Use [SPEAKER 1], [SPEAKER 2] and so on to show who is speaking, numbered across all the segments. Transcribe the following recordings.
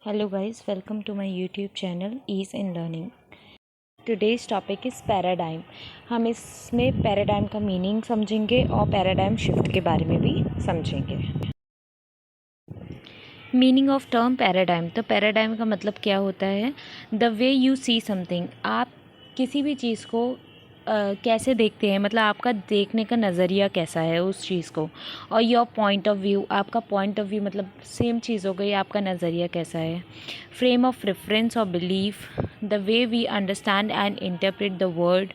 [SPEAKER 1] Hello guys, welcome to my YouTube channel Ease in Learning. Today's topic is paradigm. हम इसमें paradigm का meaning समझेंगे और paradigm shift के बारे में भी समझेंगे. Meaning of term paradigm. तो पैराडाइम का मतलब क्या होता है? The way you see something. आप किसी भी चीज़ को कैसे देखते हैं, मतलब आपका देखने का नज़रिया कैसा है उस चीज़ को, और योर पॉइंट ऑफ व्यू. आपका पॉइंट ऑफ व्यू मतलब सेम चीज़ हो गई, आपका नज़रिया कैसा है. फ्रेम ऑफ रेफरेंस और belief. The way we understand and interpret the world.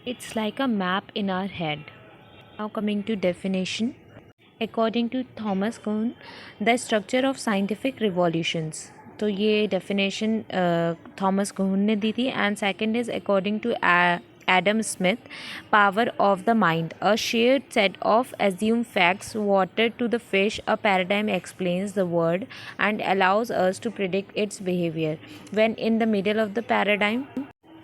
[SPEAKER 1] It's like a map in our head. Now coming to definition. According to Thomas Kuhn, the structure of scientific revolutions. तो ये definition Thomas कुहन ने दी थी. And second is according to Adam Smith, power of the mind, a shared set of assumed facts watered to the fish. A paradigm explains the world and allows us to predict its behavior. When in the middle of the paradigm,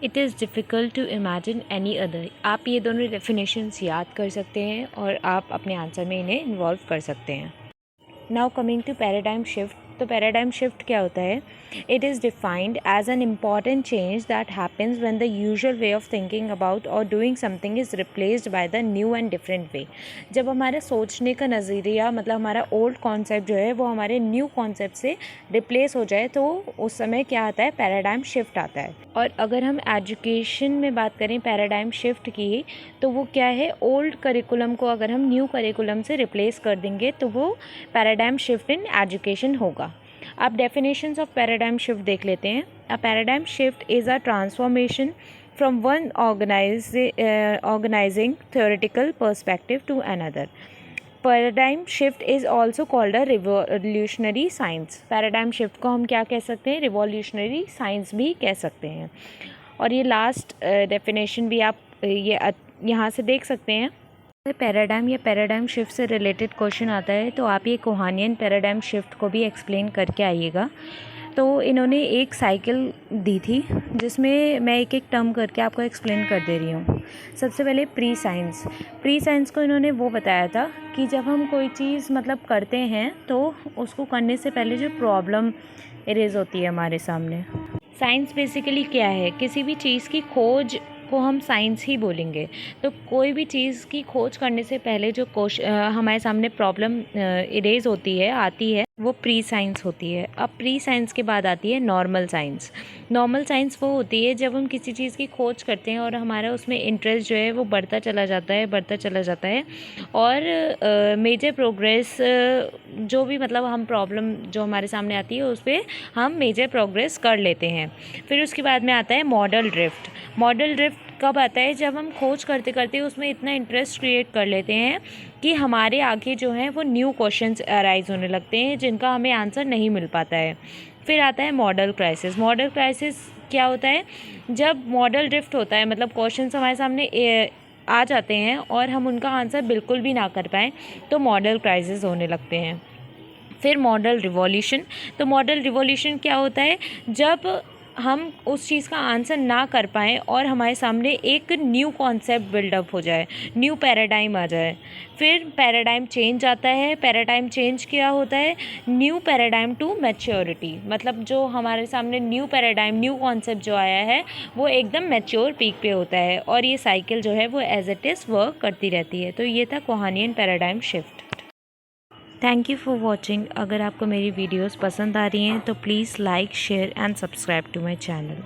[SPEAKER 1] it is difficult to imagine any other. आप ये दोनों definitions याद कर सकते हैं और आप अपने आंसर में इन्हें इन्वॉल्व कर सकते हैं. Now coming to paradigm shift. तो पैराडाइम शिफ्ट क्या होता है? It is defined as an important change that happens when the usual way of thinking about और doing something is replaced by the new and different way. जब हमारा सोचने का नज़रिया, मतलब हमारा ओल्ड कॉन्सेप्ट जो है वो हमारे न्यू कॉन्सेप्ट से रिप्लेस हो जाए, तो उस समय क्या आता है? पैराडाइम शिफ्ट आता है. और अगर हम एजुकेशन में बात करें पैराडाइम शिफ्ट की, तो वो क्या है? ओल्ड करिकुलम को अगर हम न्यू करिकुलम से रिप्लेस कर देंगे तो वो पैराडाइम शिफ्ट इन एजुकेशन होगा. अब डेफिनेशंस ऑफ पैराडाइम शिफ्ट देख लेते हैं. A paradigm shift is a transformation from one organising theoretical perspective to another. Paradigm shift is also called a revolutionary science. Paradigm shift को हम क्या कह सकते हैं? रिवॉल्यूशनरी साइंस भी कह सकते हैं. और ये लास्ट डेफिनेशन भी आप यहाँ से देख सकते हैं. पैराडाइम या पैराडाइम शिफ्ट से रिलेटेड क्वेश्चन आता है तो आप ये कोहानियन पैराडाइम शिफ्ट को भी एक्सप्लेन करके आइएगा. तो इन्होंने एक साइकिल दी थी जिसमें मैं एक एक टर्म करके आपको एक्सप्लेन कर दे रही हूँ. सबसे पहले प्री साइंस. प्री साइंस को इन्होंने वो बताया था कि जब हम कोई चीज़ मतलब करते हैं तो उसको करने से पहले जो प्रॉब्लम इरेज होती है हमारे सामने. साइंस बेसिकली क्या है? किसी भी चीज़ की खोज को हम साइंस ही बोलेंगे. तो कोई भी चीज़ की खोज करने से पहले जो हमारे सामने प्रॉब्लम इरेज होती है, आती है, वो प्री साइंस होती है. अब प्री साइंस के बाद आती है नॉर्मल साइंस. नॉर्मल साइंस वो होती है जब हम किसी चीज़ की खोज करते हैं और हमारा उसमें इंटरेस्ट जो है वो बढ़ता चला जाता है और मेजर प्रोग्रेस जो भी, मतलब हम प्रॉब्लम जो हमारे सामने आती है उस पर हम मेजर प्रोग्रेस कर लेते हैं. फिर उसके बाद में आता है मॉडल ड्रिफ्ट. मॉडल ड्रिफ्ट कब आता है? जब हम खोज करते करते उसमें इतना इंटरेस्ट क्रिएट कर लेते हैं कि हमारे आगे जो है वो न्यू क्वेश्चंस अराइज होने लगते हैं जिनका हमें आंसर नहीं मिल पाता है. फिर आता है मॉडल क्राइसिस. मॉडल क्राइसिस क्या होता है? जब मॉडल ड्रिफ्ट होता है, मतलब क्वेश्चंस हमारे सामने आ जाते हैं और हम उनका आंसर बिल्कुल भी ना कर पाएँ, तो मॉडल क्राइसिस होने लगते हैं. फिर मॉडल रिवॉल्यूशन. तो मॉडल रिवॉल्यूशन क्या होता है? जब हम उस चीज़ का आंसर ना कर पाएँ और हमारे सामने एक न्यू कॉन्सेप्ट बिल्डअप हो जाए, न्यू पैराडाइम आ जाए. फिर पैराडाइम चेंज आता है. पैराडाइम चेंज क्या होता है? New paradigm to maturity. मतलब जो हमारे सामने न्यू पैराडाइम, न्यू कॉन्सेप्ट जो आया है वो एकदम मैच्योर पीक पे होता है और ये साइकिल जो है वो एज इट इज़ वर्क करती रहती है. तो ये था Kuhnian paradigm shift. Thank you for watching. अगर आपको मेरी वीडियोस पसंद आ रही हैं तो please like, share and subscribe to my channel.